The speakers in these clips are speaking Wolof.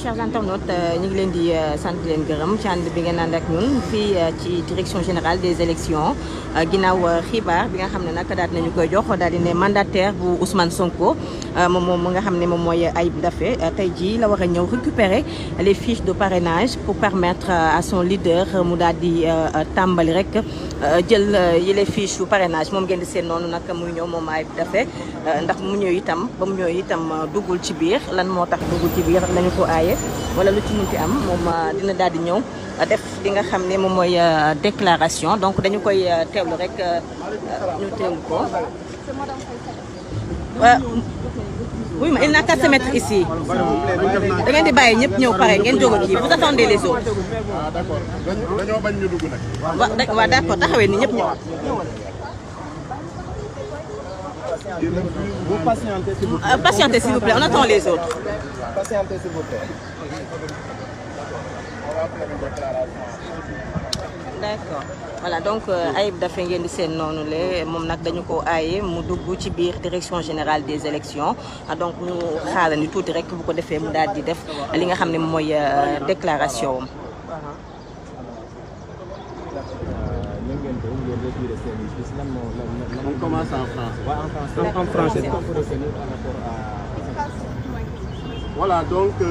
chers internautes ñu ngi leen di sant leen gërëm ci ànd bi ngeen ànd ak ñun fii ci direction générale des élections ginnaaw xibaar bi nga xam ne nag daal nañu koy jox daal di ne mandataire bu Ousmane Sonko moom nga xam ne moom mooy Ayib Daffé tey jii la war a ñëw récupérer les fiches de parrainage pour permettre à son leader mu daal di tàmbali rek jël yile fiches yu parrainage moom ngeen di seen noonu nag muy ñëw moom Ayib Daffé ndax mu ñëw itam ba mu ñëw itam duggul ci biir lan moo tax duggul ci biir lañu ko aaye wala lu ci munti am moom dina daal di ñëw def li nga xam ne moom mooy déclaration donc dañu koy teewlu rek ñu teewlu ko. Oui, mais il n'a qu'à se mettre ici. Da ngeen di bàyyi ñëpp ñëw pare ngeen jóg kii vous attendez les autres. Ah d'accord dañoo bañ ñu dugg nag. waaw d'accord taxawee ni ñëpp ñëwaat. Vous patientez s'il vous plaît. Patientez s'il vous plaît, on attend les autres. Patientez s'il vous plaît. On va faire une déclaration. D'accord voilà donc Ayib Daffé ngeen di seen noonu le moom nag dañu ko aaye mu dugg ci biir direction générale des élections donc ñu xaaral ni tuuti rek bu ko defee mu daal di def li nga xam ne mooy déclaration am. On commence en français. En français. Voilà donc je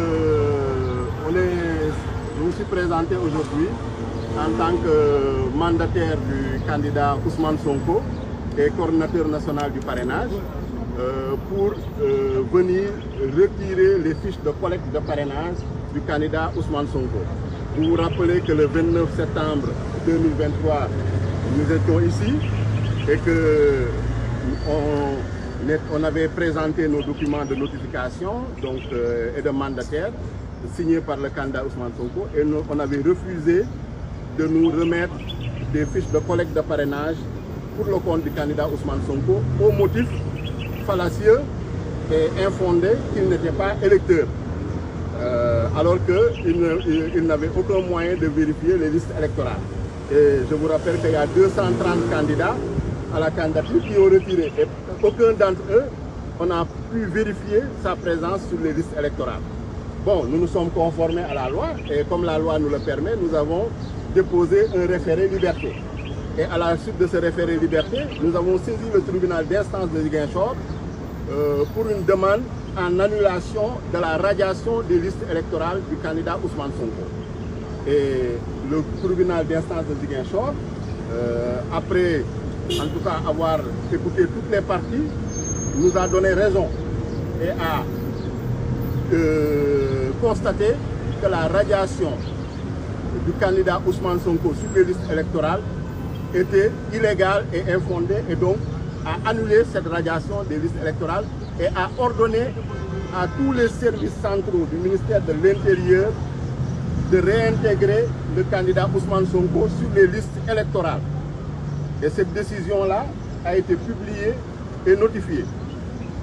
me suis présenté aujourd'hui en tant que mandataire du candidat Ousmane Sonko et coordinateur national du parrainage pour venir retirer les fiches de collecte de parrainage du candidat Ousmane Sonko. Vous vous rappelez que le 29 septembre 2023, nous étions ici et que on avait présenté nos documents de notification donc, et de mandataire signés par le candidat Ousmane Sonko et on avait refusé de nous remettre des fiches de collecte de parrainage pour le compte du candidat Ousmane Sonko au motif fallacieux et infondé qu'il n'était pas électeur, alors qu'il n'avait aucun moyen de vérifier les listes électorales. Et je vous rappelle qu'il y a 230 candidats à la candidature qui ont retiré et aucun d'entre eux on a pu vérifier sa présence sur les listes électorales. Bon, nous nous sommes conformés à la loi et comme la loi nous le permet, nous avons déposer un référé liberté. Et à la suite de ce référé liberté, nous avons saisi le tribunal d'instance de Ziguinchor pour une demande en annulation de la radiation des listes électorales du candidat Ousmane Sonko. Et le tribunal d'instance de Ziguinchor, après en tout cas avoir écouté toutes les parties, nous a donné raison et a constaté que la radiation du candidat Ousmane Sonko sur les listes électorales était illégale et infondée et donc a annulé cette radiation des listes électorales et a ordonné à tous les services centraux du ministère de l'Intérieur de réintégrer le candidat Ousmane Sonko sur les listes électorales. Et cette décision-là a été publiée et notifiée.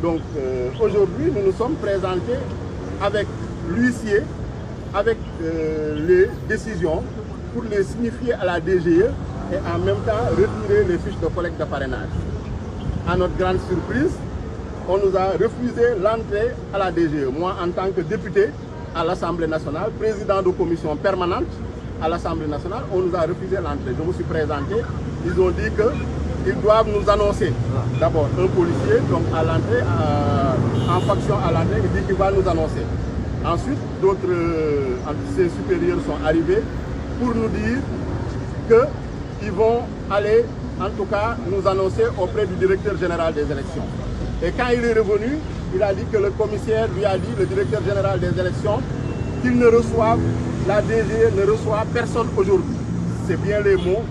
Donc aujourd'hui, nous nous sommes présentés avec l'huissier avec les décisions pour les signifier à la DGE et en même temps retirer les fiches de collecte de parrainage. À notre grande surprise, on nous a refusé l'entrée à la DGE. Moi, en tant que député à l'Assemblée nationale, président de commission permanente à l'Assemblée nationale, on nous a refusé l'entrée. Je me suis présenté, ils ont dit qu'ils doivent nous annoncer. D'abord, un policier, donc à l'entrée, en faction à l'entrée, il dit qu'il va nous annoncer. Ensuite, d'autres ses supérieurs sont arrivés pour nous dire qu'ils vont aller, en tout cas, nous annoncer auprès du directeur général des élections. Et quand il est revenu, il a dit que le commissaire lui a dit, le directeur général des élections, qu'il ne reçoive, la DGE ne reçoit personne aujourd'hui. C'est bien les mots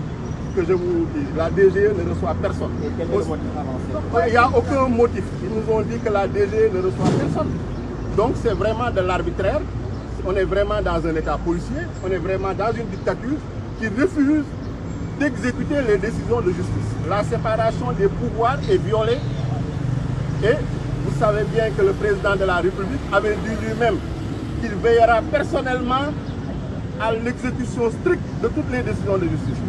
que je vous dis. La DGE ne reçoit personne. Et quel est le motif avancé? Il n'y a aucun motif. Ils nous ont dit que la DGE ne reçoit personne. Donc c'est vraiment de l'arbitraire, on est vraiment dans un état policier, on est vraiment dans une dictature qui refuse d'exécuter les décisions de justice. La séparation des pouvoirs est violée et vous savez bien que le président de la République avait dit lui-même qu'il veillera personnellement à l'exécution stricte de toutes les décisions de justice.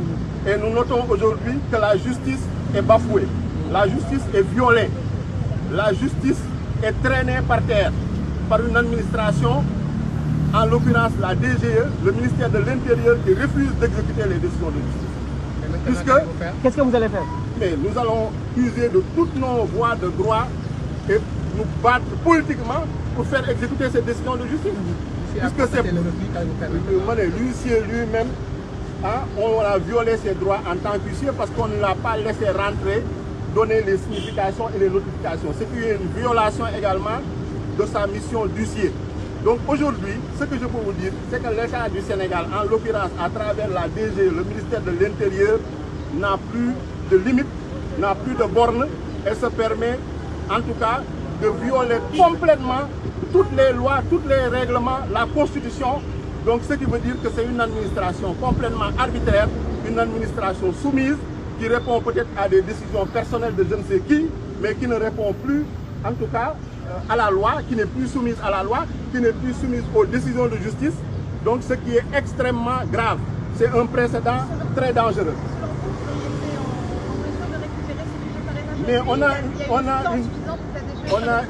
Et nous notons aujourd'hui que la justice est bafouée, la justice est violée, la justice est traînée par terre par une administration en l'occurrence la DGE, le ministère de l'Intérieur, qui refuse d'exécuter les décisions de justice. Qu'est-ce que vous allez faire? Mais nous allons user de toutes nos voies de droit et nous battre politiquement pour faire exécuter ces décisions de justice. Puisque c'est l'huissier lui-même, hein, on a violé ses droits en tant qu'huissier parce qu'on ne l'a pas laissé rentrer, donner les significations et les notifications. C'est une violation également de sa mission d'huissier. Donc aujourd'hui, ce que je peux vous dire, c'est que l'État du Sénégal, en l'occurrence à travers la DG, le ministère de l'Intérieur, n'a plus de limites, n'a plus de bornes et se permet en tout cas de violer complètement toutes les lois, tous les règlements, la Constitution. Donc ce qui veut dire que c'est une administration complètement arbitraire, une administration soumise qui répond peut-être à des décisions personnelles de je ne sais qui, mais qui ne répond plus en tout cas à la loi, qui n'est plus soumise à la loi, qui n'est plus soumise aux décisions de justice. Donc ce qui est extrêmement grave. C'est un précédent très dangereux. Mais on a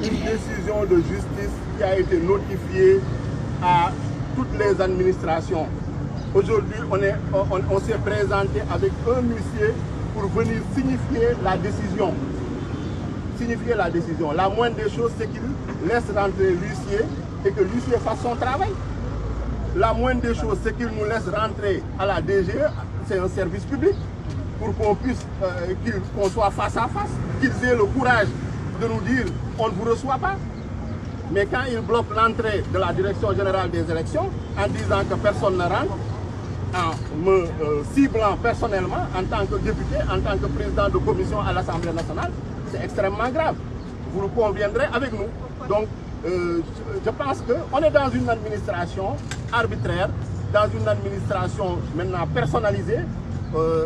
une décision de justice qui a été notifiée à toutes les administrations. Aujourd'hui, on s'est présenté avec un huissier pour venir signifier la décision. Signifier la décision. La moindre des choses, c'est qu'il laisse rentrer l'huissier et que l'huissier fasse son travail. La moindre des choses, c'est qu'il nous laisse rentrer à la DGE, c'est un service public, pour qu'on puisse, qu'on soit face à face, qu'ils aient le courage de nous dire on ne vous reçoit pas. Mais quand ils bloquent l'entrée de la Direction générale des élections en disant que personne ne rentre, en me ciblant personnellement en tant que député, en tant que président de commission à l'Assemblée nationale, c'est extrêmement grave. Vous le conviendrez avec nous. Donc, je pense qu'on est dans une administration arbitraire, dans une administration maintenant personnalisée.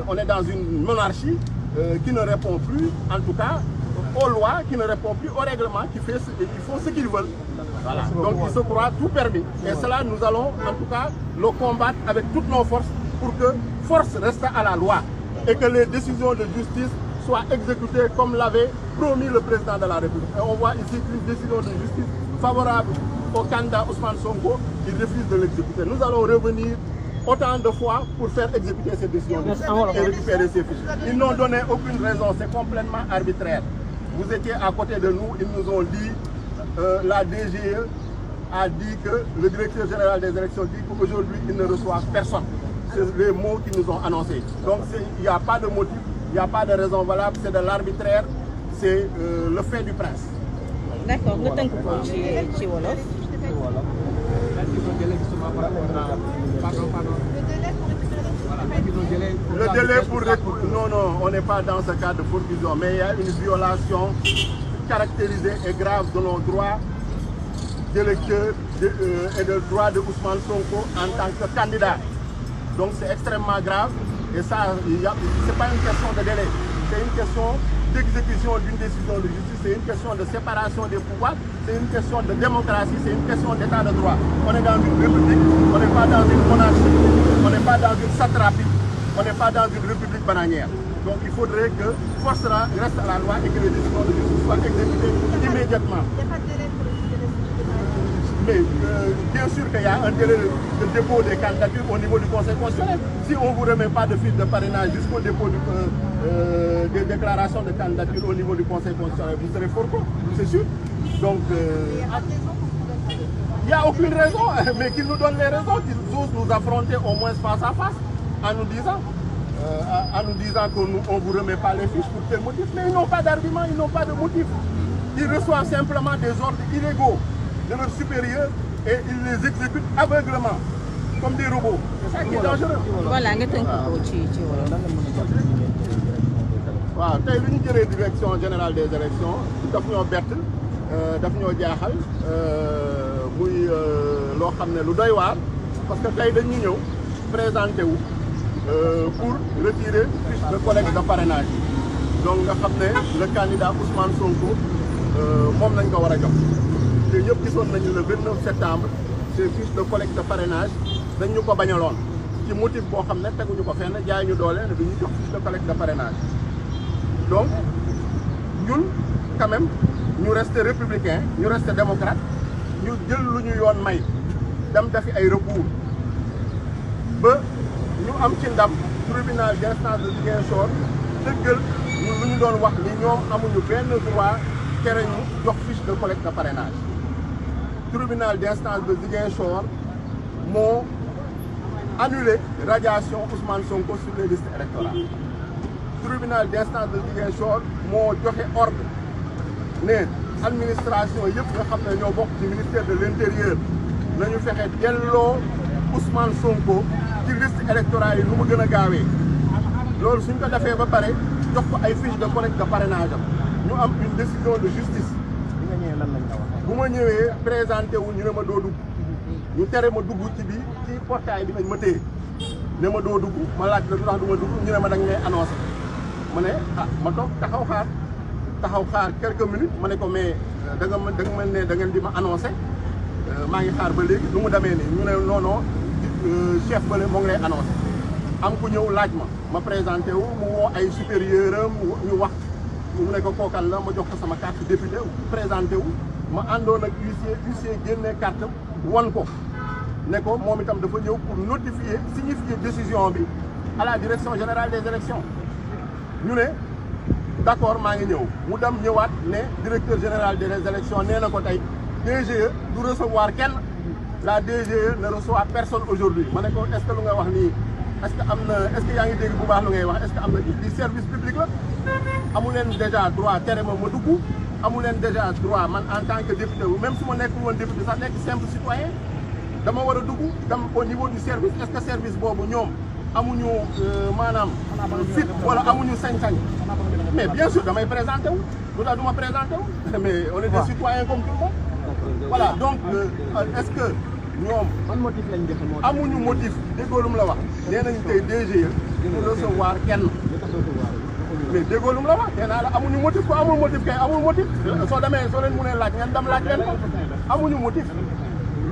On est dans une monarchie qui ne répond plus, en tout cas, aux lois, qui ne répond plus au règlement, qui font ce qu'ils veulent. Voilà. Donc ils se croient tout permis. Et cela, nous allons en tout cas le combattre avec toutes nos forces pour que force reste à la loi et que les décisions de justice soient exécutées comme l'avait promis le président de la République. Et on voit ici une décision de justice favorable au candidat Ousmane Sonko, il refuse de l'exécuter. Nous allons revenir autant de fois pour faire exécuter ces décisions et récupérer ces fiches. Ils n'ont donné aucune raison, c'est complètement arbitraire. Vous étiez à côté de nous, ils nous ont dit, la DGE a dit que le directeur général des élections dit qu'aujourd'hui il ne reçoit personne. C'est les mots qu'ils nous ont annoncés. Donc il n'y a pas de motif, il n'y a pas de raison valable, c'est de l'arbitraire, c'est le fait du prince. D'accord, nga tënk ko ci wolof. Le délai pour non, on n'est pas dans ce cas de forclusion, mais il y a une violation caractérisée et grave de nos droits d'électeurs et de droits de Ousmane Sonko en tant que candidat. Donc c'est extrêmement grave et ça, c'est pas une question de délai, c'est une question d'exécution d'une décision de justice, c'est une question de séparation des pouvoirs, c'est une question de démocratie, c'est une question d'état de droit. On est dans une république, on n'est pas dans une monarchie, on n'est pas dans une satrapie, on n'est pas dans une république bananière. Donc il faudrait que force reste à la loi et que les décisions de justice soient exécutées immédiatement. Il n'y a pas de délai pour les Mais bien sûr qu'il y a un délai de dépôt des candidatures au niveau du Conseil constitutionnel. Si on ne vous remet pas de fiche de parrainage jusqu'au dépôt des déclarations de candidature au niveau du Conseil constitutionnel, vous serez fort quoi, c'est sûr. Donc, il n'y a aucune raison, mais qu'ils nous donnent les raisons, qu'ils osent nous affronter au moins face à face en nous disant qu'on ne vous remet pas les fiches pour quel motif. Mais ils n'ont pas d'argument, ils n'ont pas de motif. Ils reçoivent simplement des ordres illégaux de leurs supérieurs et ils les exécutent aveuglement, comme des robots. C'est ça qui est dangereux. Voilà, nga tënk ko ci wolof. waaw tey lu ñu jëlee direction générale des élections daf ñoo bett daf ñoo jaaxal muy loo xam ne lu doy waar parce que tey dañu ñëw présenté wu pour retirer fiche de collecte de parrainage donc nga xam ne le candidat Ousmane Sonko moom nañ ko war a jox te ñëpp gisoon nañu le 29 septembre ces fiches de collecte de parrainage dañ ñu ko bañaloon ci motif boo xam ne teguñu ko fenn jaay ñu doole ne duñu jox fiche de collecte de parrainage. Donc, nous, quand même, nous restons républicains, nous restons démocrates, nous disons que nous sommes dem dafi ay recours ba ñu am ci ndam tribunal d'instance de Ziguinchor dëggal ñun lu ñu doon wax ni ñoom amuñu benn droit tere ñu jox fiche de collecte de parrainage. Tribunal d'instance de Ziguinchor moo annulé radiation Ousmane Sonko sur les listes électorales. Tribunal d'instance de Ziguinchor moo joxe ordre ne administration yëpp nga xam ne ñoo bokk ci ministère de l'intérieur nañu fexe delloo Ousmane Sonko ci liste électorale yi nu mu gën a gaawee. loolu suñ ko defee ba pare jox ko ay fiche de collecte de parrainage am ñu am une décision de justice. bu ma ñëwee présenté wu ñu ne ma doo dugg ñu tere ma dugg ci bi ci portail bi nañ ma téye ne ma doo dugg ma laaj la du tax du ma dugg ñu ne ma da nga ngay annoncé ma ne ma toog taxaw xaar quelques minutes ma ne ko mais da nga mel ne da ngeen di ma annoncé maa ngi xaar ba léegi nu mu demee nii ñu ne non chef bële moo ngi lay annoncé am ku ñëw laaj ma présenté wu mu woo ay supérieur am ñu wax mu ne ko kookal la ma jox ko sama carte député présenté wu ma àndoon ak huissier génne carte wan ko ne ko moom itam dafa ñëw pour signifier décision bi à la direction générale des élections ñu ne d'accord maa ngi ñëw mu dem ñëwaat ne directeur général des élections nee na ko tey DGE du recevoir kenn la DGE ne reçoit personne aujourd'hui ma ne ko est-ce que lu nga wax nii est-ce que yaa ngi dégg bu baax lu ngay wax est-ce que am na di service public la amu leen déjà droit tere ma dugg amu leen déjà droit man en tant que député même su ma nekkul woon député sax nekk simple citoyen dama war a dugg dem au niveau du service est-ce que service boobu ñoom amuñu maanaam fit wala amuñu sañ-sañ mais bien sûr damay présenté wu lu tax du ma présenté wu mais on est des citoyens comme tout le monde voilà donc est-ce que ñoom amuñu motif déggóolum la wax nee nañu tey DGE pour recevoir kenn mais déggóolum la wax nee naa la amuñu motif ko amul motif kay amul motif soo leen mënee laaj ngeen dem laaj leen ko amuñu motif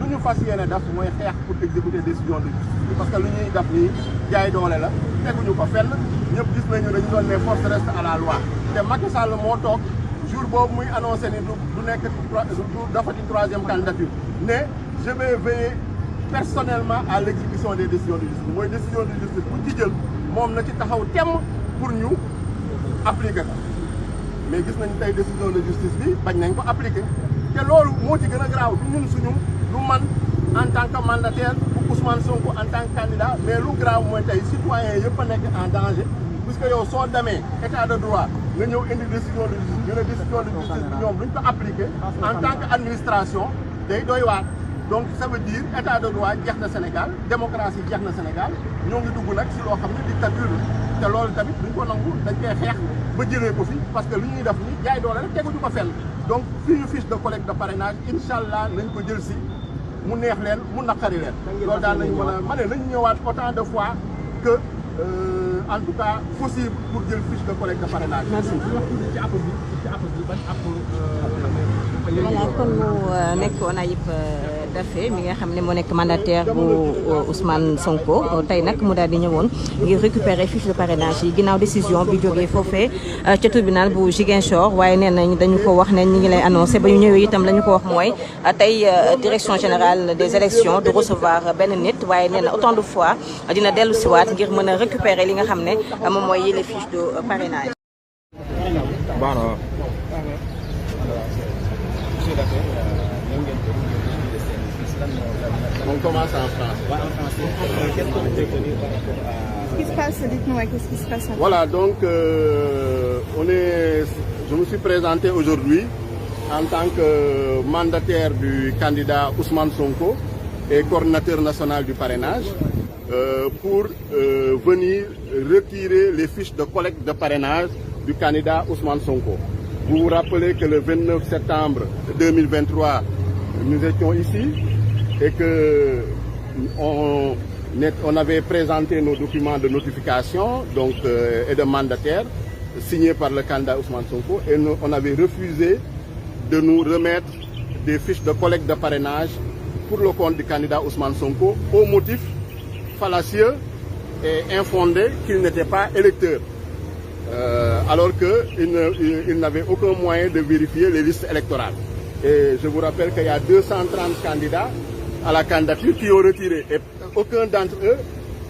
lu ñu fas yéene def mooy xeex pour exécuter décision de justice parce que lu ñuy def nii jaay doole la teguñu ko fenn ñëpp gis nañu dañu doon ne force reste à la loi te Macky Sall moo toog jour boobu muy annoncé ni du nekk du dafati troisième candidature ne je vais veiller personnellement à l'exécution des décisions de justice mooy décision de justice bu ci jël moom na ci taxaw temm pour ñu appliquer ko mais gis nañu tey décision de justice bi bañ nañ ko appliquer te loolu moo ci gën a graaw du ñun suñu lu man en tant que mandataire bu Ousmane Sonko en tant que candidat mais lu graaw mooy tey citoyen yëpp a nekk en danger puisque yow soo demee état de droit nga ñëw indi décision de justice ñu ne décision de justice bi ñoom duñ ko appliquer en tant que administration day doy waar donc ça veut dire état de droit jeex na Sénégal démocratie jeex na Sénégal ñoo ngi dugg nag si loo xam ne dictature te loolu tamit duñ ko nangu dañ koy xeex ba jëlee ko fi parce que li ñuy def ni jaay doole rek teguñu ko fenn donc fii ñu fiche de collecte de parrainage incha allah nañ ko jël si mu neex leen mu naqari leen loolu daal nañ mën a ma ne nañ ñëwaat autant de fois que en tout cas possible pour jël fiche de collecte de parrainage. merci. voilà kon mu nekkoon Ayib Daffé mi nga xam ne moo nekk mandataire bu Ousmane Sonko tey nag mu daal di ñëwoon ngir récupérer fiche de parrainage yi ginnaaw décision bi jógee foofee ca tribunal bu Ziguinchor waaye nee nañ dañu ko wax ne ñi ngi lay annoncé ba ñu ñëwee itam la ñu ko wax mooy tey direction générale des élections du recevoir benn nit waaye nee na autant de fois dina dellu siwaat ngir mën a récupérer li nga xam ne moom mooy les fiches de parrainage. On commence en France. Qu'est-ce qui se passe? Dites-nous, qu'est-ce qui se passe? Voilà, donc je me suis présenté aujourd'hui en tant que mandataire du candidat Ousmane Sonko et coordinateur national du parrainage pour venir retirer les fiches de collecte de parrainage du candidat Ousmane Sonko. Vous vous rappelez que le 29 septembre 2023, nous étions ici et que on avait présenté nos documents de notification donc, et de mandataire signés par le candidat Ousmane Sonko et on avait refusé de nous remettre des fiches de collecte de parrainage pour le compte du candidat Ousmane Sonko au motif fallacieux et infondé qu'il n'était pas électeur. Alors qu'il n'avait aucun moyen de vérifier les listes électorales. Et je vous rappelle qu'il y a 230 candidats à la candidature qui ont retiré. Et aucun d'entre eux,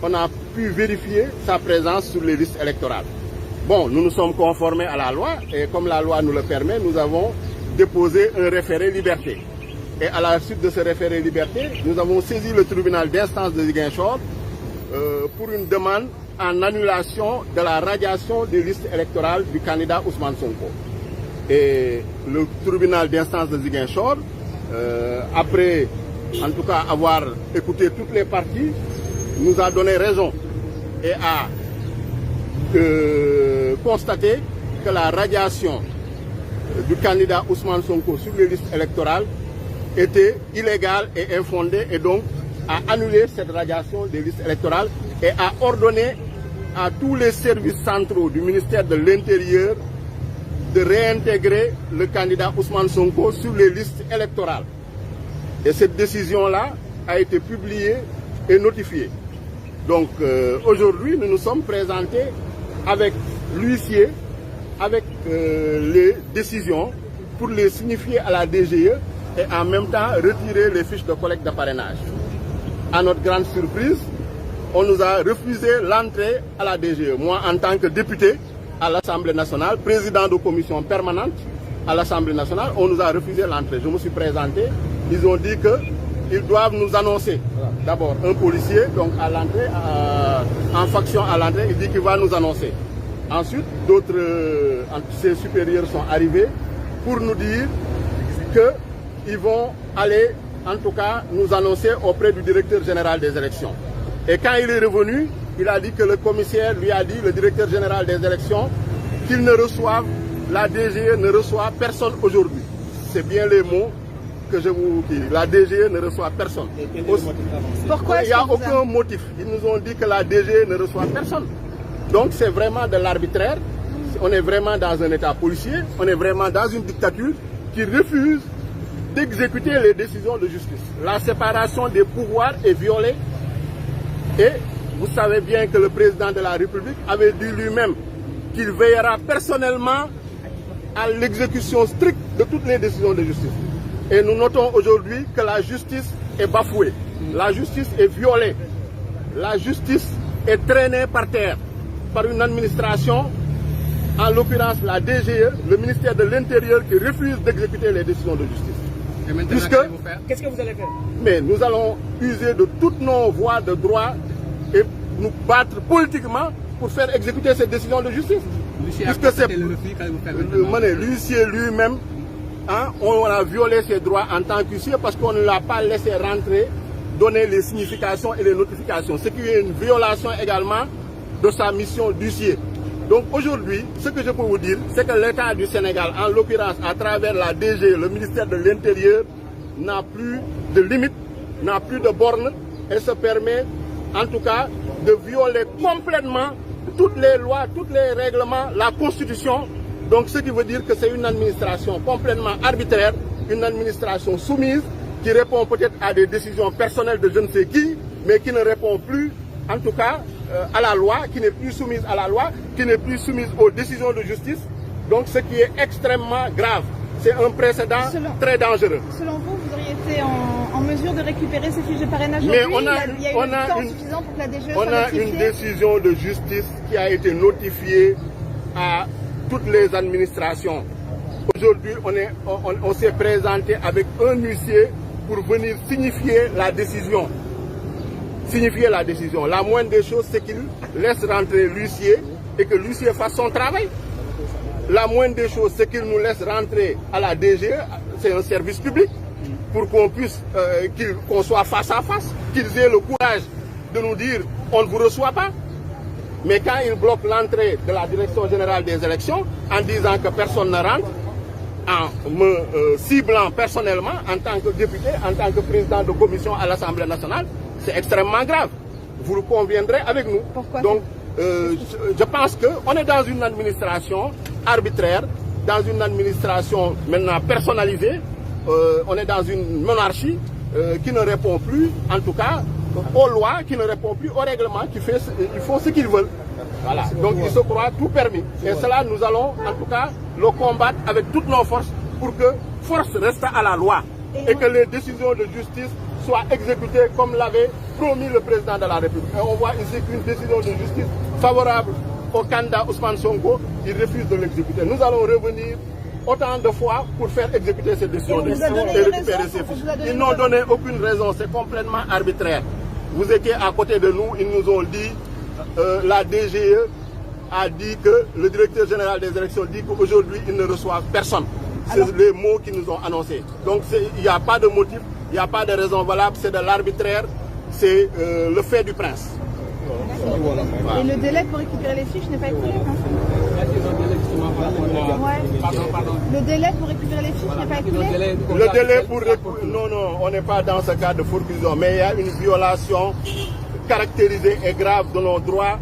on a pu vérifier sa présence sur les listes électorales. Bon, nous nous sommes conformés à la loi et comme la loi nous le permet, nous avons déposé un référé liberté. Et à la suite de ce référé liberté, nous avons saisi le tribunal d'instance de Ziguinchor pour une demande en annulation de la radiation des listes électorales du candidat Ousmane Sonko. Et le tribunal d'instance de Ziguinchor, après en tout cas avoir écouté toutes les parties, nous a donné raison et a constaté que la radiation du candidat Ousmane Sonko sur les listes électorales était illégale et infondée et donc a annulé cette radiation des listes électorales et a ordonné à tous les services centraux du ministère de l'Intérieur de réintégrer le candidat Ousmane Sonko sur les listes électorales. Et cette décision-là a été publiée et notifiée. Donc aujourd'hui, nous nous sommes présentés avec l'huissier, avec les décisions pour les signifier à la DGE et en même temps retirer les fiches de collecte de parrainage. À notre grande surprise, on nous a refusé l'entrée à la DGE. Moi, en tant que député à l'Assemblée nationale, président de commission permanente à l'Assemblée nationale, on nous a refusé l'entrée. Je me suis présenté, ils ont dit qu'ils doivent nous annoncer. D'abord, un policier, donc à l'entrée, en faction à l'entrée, il dit qu'il va nous annoncer. Ensuite, d'autres, ses supérieurs sont arrivés pour nous dire qu'ils vont aller, en tout cas, nous annoncer auprès du directeur général des élections. Et quand il est revenu, il a dit que le commissaire lui a dit, le directeur général des élections, qu'il ne reçoive, la DGE ne reçoit personne aujourd'hui. C'est bien les mots que je vous dis. La DGE ne reçoit personne. Pourquoi il n'y a aucun motif. Ils nous ont dit que la DGE ne reçoit personne. Donc c'est vraiment de l'arbitraire. On est vraiment dans un état policier. On est vraiment dans une dictature qui refuse d'exécuter les décisions de justice. La séparation des pouvoirs est violée. Et vous savez bien que le président de la République avait dit lui-même qu'il veillera personnellement à l'exécution stricte de toutes les décisions de justice. Et nous notons aujourd'hui que la justice est bafouée. La justice est violée. La justice est traînée par terre par une administration, en l'occurrence la DGE, le ministère de l'Intérieur, qui refuse d'exécuter les décisions de justice. Et maintenant, qu'est-ce que vous allez faire? Mais nous allons user de toutes nos voies de droit et nous battre politiquement pour faire exécuter cette décision de justice. Puisque c'est l'huissier lui-même, hein, on a violé ses droits en tant qu'huissier parce qu'on ne l'a pas laissé rentrer, donner les significations et les notifications. Ce qui est une violation également de sa mission d'huissier. Donc aujourd'hui, ce que je peux vous dire, c'est que l'État du Sénégal, en l'occurrence à travers la DG, le ministère de l'Intérieur, n'a plus de limites, n'a plus de bornes et se permet en tout cas de violer complètement toutes les lois, tous les règlements, la Constitution. Donc ce qui veut dire que c'est une administration complètement arbitraire, une administration soumise qui répond peut-être à des décisions personnelles de je ne sais qui, mais qui ne répond plus en tout cas à la loi, qui n'est plus soumise à la loi, qui n'est plus soumise aux décisions de justice. Donc ce qui est extrêmement grave. C'est un précédent très dangereux. Selon vous, vous auriez été en mesure de récupérer ces fiches de parrainage aujourd'hui? Il y a eu le temps suffisant pour que la DGE soit notifiée? Une décision de justice qui a été notifiée à toutes les administrations. Aujourd'hui, on s'est présenté avec un huissier pour venir signifier la décision. Signifier la décision. La moindre des choses, c'est qu'il laisse rentrer l'huissier et que l'huissier fasse son travail. La moindre des choses, c'est qu'il nous laisse rentrer à la DGE, c'est un service public, pour qu'on puisse, qu'on soit face à face, qu'ils aient le courage de nous dire on ne vous reçoit pas. Mais quand ils bloquent l'entrée de la Direction générale des élections en disant que personne ne rentre, en me ciblant personnellement en tant que député, en tant que président de commission à l'Assemblée nationale, c'est extrêmement grave. Vous le conviendrez avec nous. Pourquoi? Donc, je pense qu'on est dans une administration arbitraire, dans une administration maintenant personnalisée. On est dans une monarchie qui ne répond plus, en tout cas, aux lois, qui ne répond plus au règlement, ils font ce qu'ils veulent. Voilà. Donc ils se croient tout permis. Et cela, nous allons en tout cas le combattre avec toutes nos forces pour que force reste à la loi et que les décisions de justice soit exécutée comme l'avait promis le président de la République. Et on voit ici qu'une décision de justice favorable au candidat Ousmane Sonko, il refuse de l'exécuter. Nous allons revenir autant de fois pour faire exécuter cette décision de justice et récupérer ces fiches. Ils n'ont donné aucune raison, c'est complètement arbitraire. Vous étiez à côté de nous, ils nous ont dit, la DGE a dit que le directeur général des élections dit qu'aujourd'hui ils ne reçoivent personne. C'est les mots qu'ils nous ont annoncés. Donc il n'y a pas de motif, il n'y a pas de raison valable, c'est de l'arbitraire, c'est le fait du prince. Voilà. Et le délai pour récupérer les fiches n'est pas écoulé, Le délai pour récupérer les fiches n'est pas écoulé. Le délai pour non, on n'est pas dans ce cas de forclusion, mais il y a une violation caractérisée et grave de nos droits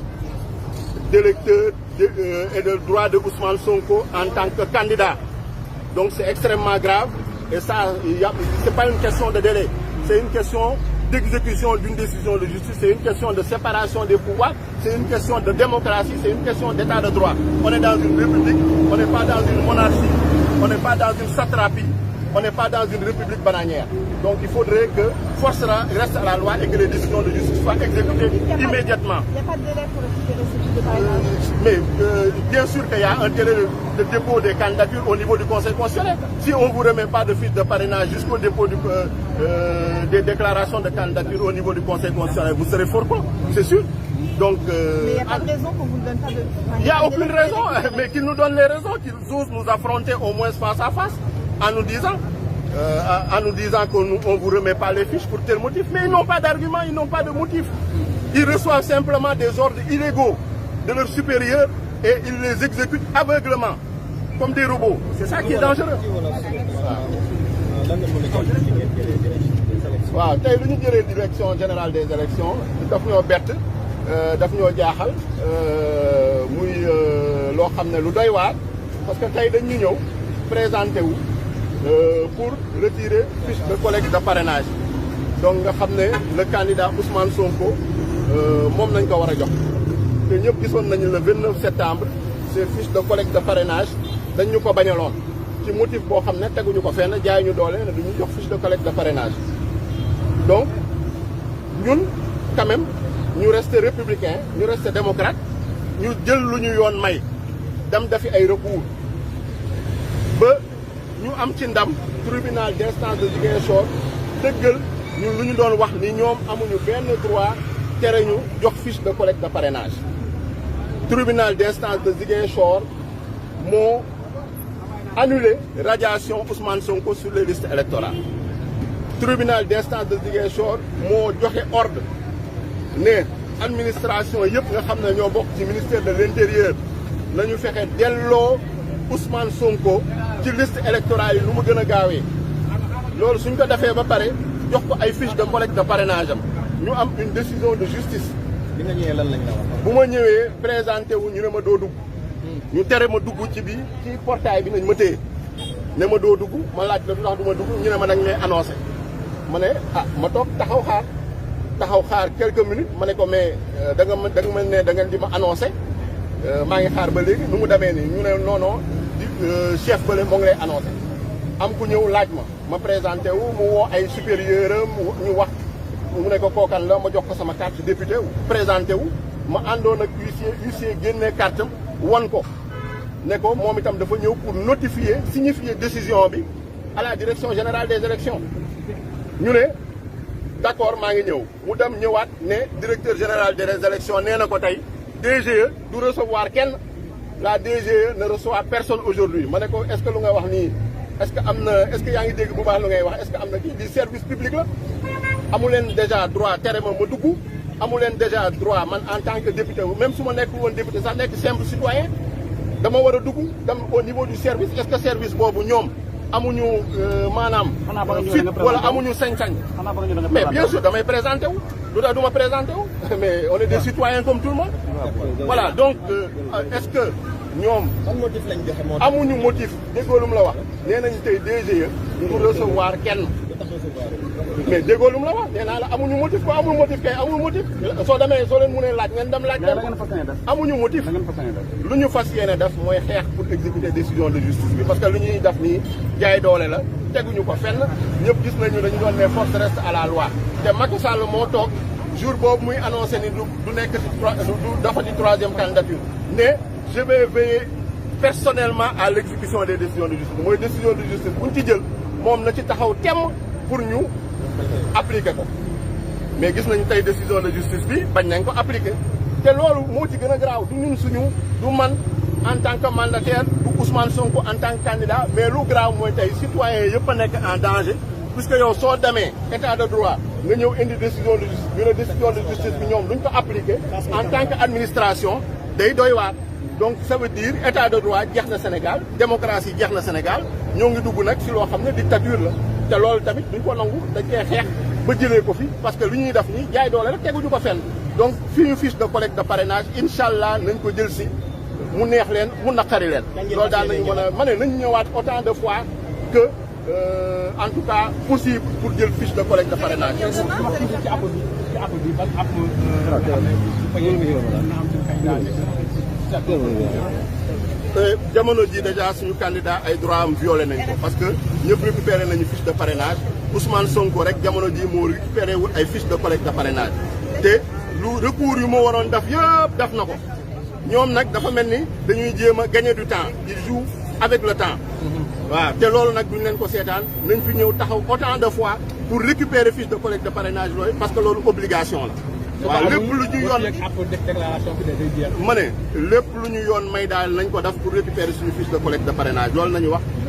d'électeurs et de droits de Ousmane Sonko en tant que candidat. Donc c'est extrêmement grave et ça, c'est pas une question de délai, c'est une question d'exécution d'une décision de justice, c'est une question de séparation des pouvoirs, c'est une question de démocratie, c'est une question d'état de droit. On est dans une république, on n'est pas dans une monarchie, on n'est pas dans une satrapie, on n'est pas dans une république bananière. Donc il faudrait que force reste à la loi et que les décisions de justice soient exécutées immédiatement. Il n'y a pas de délai pour récupérer ces fiches de parrainage. Mais bien sûr qu'il y a un délai de dépôt des candidatures au niveau du Conseil constitutionnel. Si on ne vous remet pas de fiches de parrainage jusqu'au dépôt des déclarations de candidature au niveau du Conseil constitutionnel, vous serez fort quoi, c'est sûr. Donc, mais il n'y a pas de raison qu'on ne vous donne pas de... Il n'y a aucune raison, mais qu'ils nous donnent les raisons, qu'ils osent nous affronter au moins face à face en nous disant qu'on ne vous remet pas les fiches pour tel motif. Mais ils n'ont pas d'argument, ils n'ont pas de motif. Ils reçoivent simplement des ordres illégaux de leurs supérieurs et ils les exécutent aveuglement, comme des robots. C'est ça qui est dangereux. waaw tey lu ñu jëlee direction générale des élections daf ñoo bett daf ñoo jaaxal muy loo xam ne lu doy waar parce que tey dañ ñu ñëw présenté wu pour retirer fiche de collecte de parrainage donc nga xam ne le candidat Ousmane Sonko moom nañ ko war a jox te ñëpp gisoon nañu le 29 septembre ces fiches de collecte de parrainage dañ ñu ko bañaloon ci motif boo xam ne teguñu ko fenn jaay ñu doole ne duñu jox fiche de collecte de parrainage donc ñun quand même ñu rester républicain ñu rester démocrate ñu jël lu ñu yoon may dem defi ay recours ba ñu am ci ndam tribunal d'instance de Ziguinchor dëggal ñun lu ñu doon wax ni ñoom amuñu benn droit tere ñu jox fiche de collecte de parrainage tribunal d'instance de Ziguinchor moo annulé radiation Ousmane Sonko sur les listes électorales tribunal d'instance de Ziguinchor moo joxe ordre ne administration yëpp nga xam ne ñoo bokk ci ministère de l'intérieur nañu fexe delloo Ousmane Sonko ci liste électorale yi lu mu gën a gaawee loolu suñ ko defee ba pare jox ko ay fiche de collecte de parrainage am ñu am une décision de justice. bi nga ñëwee lan lañ la wax. bu ma ñëwee présenté wu ñu ne ma doo dugg. ñu tere ma dugg ci bi ci portail bi nañ ma téye ne ma doo dugg ma laaj la du tax du ma dugg ñu ne ma dañ may annoncé ma ne ah ma toog taxaw xaar quelques minutes ma ne ko mais da nga mel ne da ngeen di ma annoncé maa ngi xaar ba léegi nu mu demee nii ñu ne non chef bële moo ngi lay annoncé am ku ñëw laaj ma présenté wu mu woo ay supérieur am ñu wax mu ne ko kookan la ma jox ko sama carte député wu présenté wu ma àndoon ak huissier génnee carte am won ko ne ko moom itam dafa ñëw pour signifier décision bi à la direction générale des élections ñu ne d'accord maa ngi ñëw mu dem ñëwaat ne directeur général des élections nee na ko tey DGE du recevoir kenn la DGE ne reçoit personne aujourd'hui ma ne ko est-ce que lu nga wax nii est-ce que yaa ngi dégg bu baax lu ngay wax est-ce que am na kii di service public la amu leen déjà droit tere ma dugg amu leen déjà droit man en tant que député même su ma nekkul woon député sax nekk simple citoyen dama war a dugg dem au niveau du service est-ce que service boobu ñoom amuñu maanaam fit wala amuñu sañ-sañ mais bien sûr damay présenté wu lu tax du ma présenté wu mais on est des citoyens comme tout le monde voilà donc est-ce que ñoom amuñu motif déggoo lu mu la wax nee nañ tey DGE pour recevoir kenn mais déggoo lu mu la wax nee naa la amuñu motif ko amul motif kay amul motif soo leen mënee laaj ngeen dem laaj amuñu motif lu ñu fas yéene def mooy xeex pour exécuter décision de justice bi parce que lu ñuy def nii jaay doole la teguñu ko fenn ñëpp gis nañu dañu doon ne force reste à la loi te Macky Sall moo toog jour boobu muy annoncé ni du nekk du dafa di 3e candidature ne je vais veiller personnellement à l'exécution des décisions de justice mooy décision de justice buñ ci jël moom na ci taxaw temm pour ñu appliquer ko mais gis nañu tey décision de justice bi bañ nañ ko appliquer te loolu moo ci gën a graaw du ñun suñu du man en tant que mandataire du Ousmane Sonko en tant que candidat mais lu graaw mooy tey citoyens yëpp a nekk en danger puisque yow soo demee état de droit nga ñëw indi décision de justice ñu ne décision de justice bi ñoom duñ ko appliquer en tant que administration day doy waar donc ça veut dire état de droit jeex na Sénégal démocratie jeex na Sénégal ñoo ngi dugg nag si loo xam ne dictature la te loolu tamit duñ ko nangu dañ koy xeex ba jëlee ko fi parce que li ñuy def nii jaay doole rek teguñu ko fenn donc fi ñu fiche de collecte de parrainage incha allah nañ ko jël si mu neex leen mu naqari leen. loolu daal nañu mën a ma ne nañu ñëwaat autant de fois que en tout cas possible pour jël fiche de collecte de parrainage. jamono ji déjà suñu candidat ay droit am violé nañ ko parce que ñëpp récupéré nañu fiche de parrainage Ousmane Sonko rek jamono ji moo récupéré wul ay fiche de collecte de parrainage te lu recours yu ma waroon def yëpp def na ko ñoom nag dafa mel ni dañuy jéem a gagner du temps ils jouent avec le temps waaw te loolu nag duñ leen ko seetaan nañ fi ñëw taxaw autant de fois pour récupérer fiche de collecte de parrainage loolu parce que loolu obligation la waaw lépp lu ñu yoon ma ne lépp lu ñu yoon may daal nañ ko def pour récupérer suñu fiche de collecte de parrainage loolu nañu wax